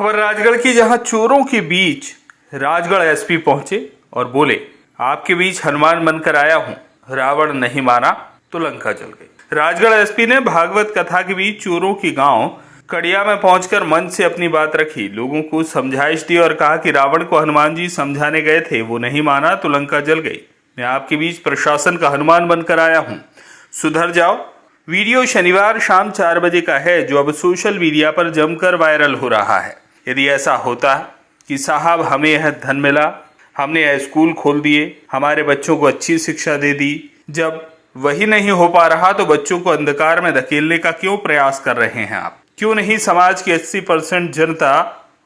खबर राजगढ़ की, जहां चोरों के बीच राजगढ़ एसपी पहुंचे और बोले, आपके बीच हनुमान बनकर आया हूं, रावण नहीं माना तो लंका जल गई। राजगढ़ एसपी ने भागवत कथा के बीच चोरों के गांव कड़िया में पहुंचकर मंच से अपनी बात रखी, लोगों को समझाइश दी और कहा कि रावण को हनुमान जी समझाने गए थे, वो नहीं माना तो लंका जल गई। मैं आपके बीच प्रशासन का हनुमान बनकर आया हूं, सुधर जाओ। वीडियो शनिवार शाम 4 बजे का है, जो अब सोशल मीडिया पर जमकर वायरल हो रहा है। यदि ऐसा होता है कि साहब हमें यह धन मिला, हमने यह स्कूल खोल दिए, हमारे बच्चों को अच्छी शिक्षा दे दी, जब वही नहीं हो पा रहा तो बच्चों को अंधकार में धकेलने का क्यों प्रयास कर रहे हैं आप? क्यों नहीं समाज की 80% जनता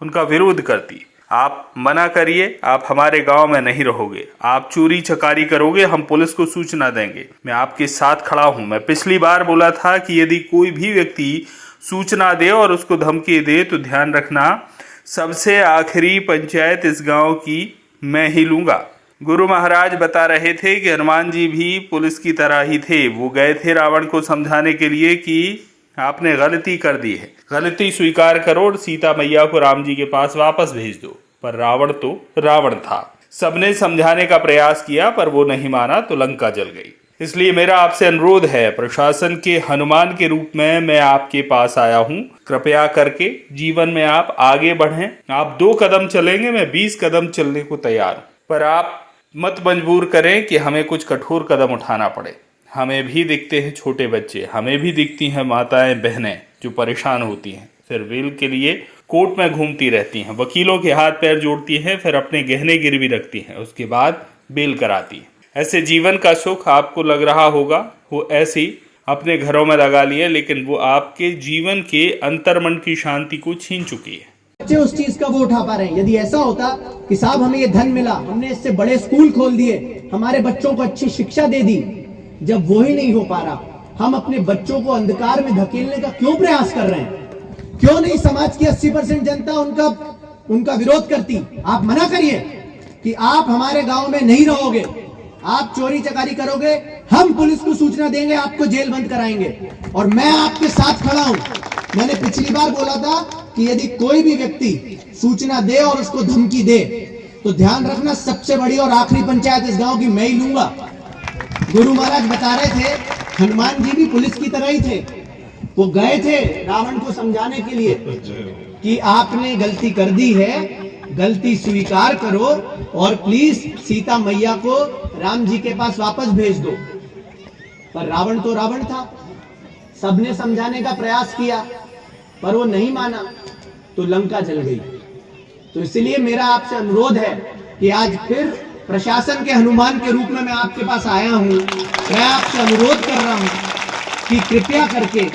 उनका विरोध करती? आप मना करिए, आप हमारे गांव में नहीं रहोगे, आप चोरी चकारी करोगे, हम पुलिस को सूचना देंगे। मैं आपके साथ खड़ा हूं। मैं पिछली बार बोला था कि यदि कोई भी व्यक्ति सूचना दे और उसको धमकी दे तो ध्यान रखना, सबसे आखिरी पंचायत इस गांव की मैं ही लूंगा। गुरु महाराज बता रहे थे कि हनुमान जी भी पुलिस की तरह ही थे। वो गए थे रावण को समझाने के लिए कि आपने गलती कर दी है, गलती स्वीकार करो और सीता मैया को राम जी के पास वापस भेज दो। पर रावण तो रावण था। सबने समझाने का प्रयास किया पर वो नहीं माना तो लंका जल गई। इसलिए मेरा आपसे अनुरोध है, प्रशासन के हनुमान के रूप में मैं आपके पास आया हूं। कृपया करके जीवन में आप आगे बढ़ें। आप 2 कदम चलेंगे, मैं 20 कदम चलने को तैयार हूं, पर आप मत मजबूर करें कि हमें कुछ कठोर कदम उठाना पड़े। हमें भी दिखते हैं छोटे बच्चे, हमें भी दिखती हैं माताएं बहनें जो परेशान होती हैं, फिर बेल के लिए कोर्ट में घूमती रहती हैं, वकीलों के हाथ पैर जोड़ती हैं, फिर अपने गहने गिरवी रखती हैं, उसके बाद बेल कराती हैं। ऐसे जीवन का सुख आपको लग रहा होगा, वो ऐसे ही अपने घरों में लगा लिए, लेकिन वो आपके जीवन के अंतर्मन की शांति को छीन चुकी है। बच्चे उस चीज का वो उठा पा रहे हैं। यदि ऐसा होता कि साहब हमें ये धन मिला, हमने इससे बड़े स्कूल खोल दिए, हमारे बच्चों को अच्छी शिक्षा दे दी, जब वो ही नहीं हो पा रहा, हम अपने बच्चों को अंधकार में धकेलने का क्यों प्रयास कर रहे हैं? क्यों नहीं समाज की 80% जनता उनका विरोध करती? आप मना करिए कि आप हमारे गांव में नहीं रहोगे, आप चोरी चकारी करोगे, हम पुलिस को सूचना देंगे, आपको जेल बंद कराएंगे और मैं आपके साथ खड़ा हूं। मैंने पिछली बार बोला था कि यदि कोई भी व्यक्ति सूचना दे और उसको धमकी दे तो ध्यान रखना, सबसे बड़ी और आखिरी पंचायत इस गांव की मैं ही लूंगा। गुरु महाराज बता रहे थे हनुमान जी भी पुलिस की तरह ही थे। वो गए थे रावण को समझाने के लिए कि आपने गलती कर दी है, गलती स्वीकार करो और प्लीज सीता मैया को राम जी के पास वापस भेज दो। पर रावण तो रावण था, सबने समझाने का प्रयास किया पर वो नहीं माना तो लंका जल गई। तो इसलिए मेरा आपसे अनुरोध है कि आज फिर प्रशासन के हनुमान के रूप में मैं आपके पास आया हूं। मैं आपसे अनुरोध कर रहा हूं कि कृपया करके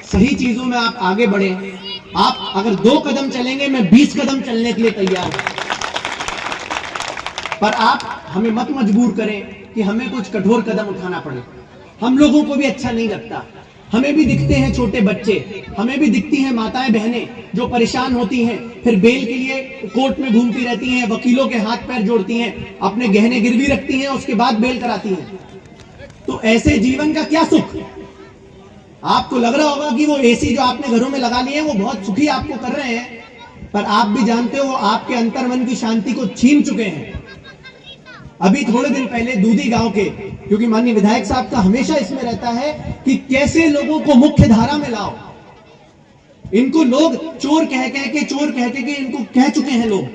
सही चीजों में आप आगे बढ़े। आप अगर 2 कदम चलेंगे, मैं 20 कदम चलने के लिए तैयार हूं, पर आप हमें मत मजबूर करें कि हमें कुछ कठोर कदम उठाना पड़े। हम लोगों को भी अच्छा नहीं लगता, हमें भी दिखते हैं छोटे बच्चे, हमें भी दिखती हैं माताएं बहनें जो परेशान होती हैं, फिर बेल के लिए कोर्ट में घूमती रहती हैं, वकीलों के हाथ पैर जोड़ती हैं, अपने गहने गिरवी रखती हैं, उसके बाद बेल कराती हैं। तो ऐसे जीवन का क्या सुख? आपको लग रहा होगा कि वो एसी जो आपने घरों में लगा लिए हैं वो बहुत सुखी आपको कर रहे हैं, पर आप भी जानते हो वो आपके अंतर्मन की शांति को छीन चुके हैं। अभी थोड़े दिन पहले दूधी गांव के, क्योंकि माननीय विधायक साहब का हमेशा इसमें रहता है कि कैसे लोगों को मुख्य धारा में लाओ। इनको लोग चोर कह के इनको कह चुके हैं लोग,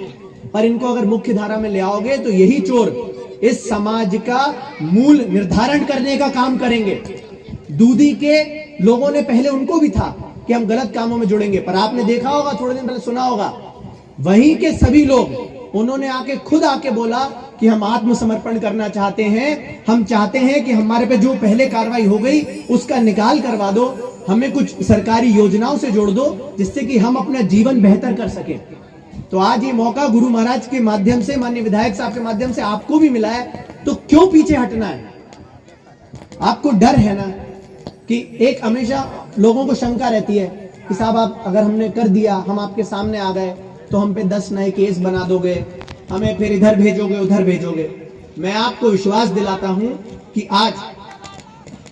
पर इनको अगर मुख्य धारा में ले आओगे तो यही चोर इस समाज का मूल निर्धारण करने का काम करेंगे। दूधी के लोगों ने पहले उनको भी था कि हम गलत कामों में जुड़ेंगे, पर आपने देखा होगा, थोड़े दिन पहले सुना होगा, वहीं के सभी लोग उन्होंने खुद आके बोला कि हम आत्मसमर्पण करना चाहते हैं, हम चाहते हैं कि हमारे पे जो पहले कार्रवाई हो गई उसका निकाल करवा दो, हमें कुछ सरकारी योजनाओं से जोड़ दो जिससे कि हम अपना जीवन बेहतर कर सकें। तो आज ये मौका गुरु महाराज के माध्यम से, माननीय विधायक साहब के माध्यम से आपको भी मिला है, तो क्यों पीछे हटना है? आपको डर है ना कि एक हमेशा लोगों को शंका रहती है कि साहब आप अगर हमने कर दिया, हम आपके सामने आ गए तो हम पे 10 नए केस बना दोगे, हमें फिर इधर भेजोगे उधर भेजोगे। मैं आपको विश्वास दिलाता हूं कि आज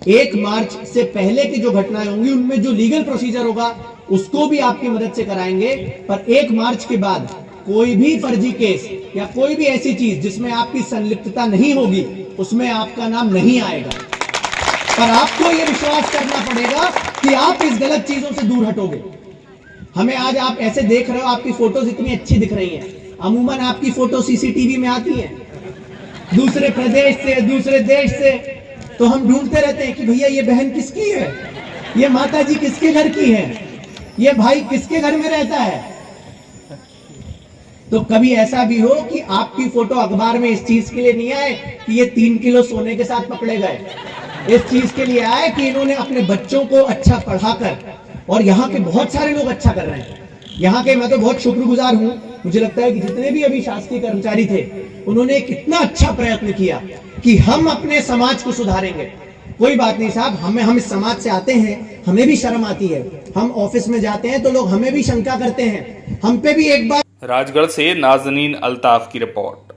1 मार्च से पहले की जो घटनाएं होंगी उनमें जो लीगल प्रोसीजर होगा उसको भी आपकी मदद से कराएंगे। पर 1 मार्च के बाद कोई भी फर्जी केस या कोई भी ऐसी चीज जिसमें आपकी संलिप्तता नहीं होगी, उसमें आपका नाम नहीं आएगा। पर आपको यह विश्वास करना पड़ेगा कि आप इस गलत चीजों से दूर हटोगे। हमें आज आप ऐसे देख रहे हो, आपकी फोटोज इतनी अच्छी दिख रही हैं। अमूमन आपकी फोटो सीसीटीवी में आती है दूसरे प्रदेश से, दूसरे देश से, तो हम ढूंढते रहते हैं कि भैया ये बहन किसकी है, ये माता जी किसके घर की है, ये भाई किसके घर में रहता है। तो कभी ऐसा भी हो कि आपकी फोटो अखबार में इस चीज के लिए नहीं आए कि ये 3 किलो सोने के साथ पकड़े गए, इस चीज के लिए आए कि इन्होंने अपने बच्चों को अच्छा पढ़ाकर, और यहाँ के बहुत सारे लोग अच्छा कर रहे हैं यहाँ के। मैं तो बहुत शुक्रगुजार हूँ। मुझे लगता है कि जितने भी अभी शासकीय कर्मचारी थे, उन्होंने एक इतना अच्छा प्रयत्न किया कि हम अपने समाज को सुधारेंगे। कोई बात नहीं साहब, हम इस समाज से आते हैं, हमें भी शर्म आती है। हम ऑफिस में जाते हैं तो लोग हमें भी शंका करते हैं, हम पे भी एक बार। राजगढ़ से नाजनीन अल्ताफ की रिपोर्ट।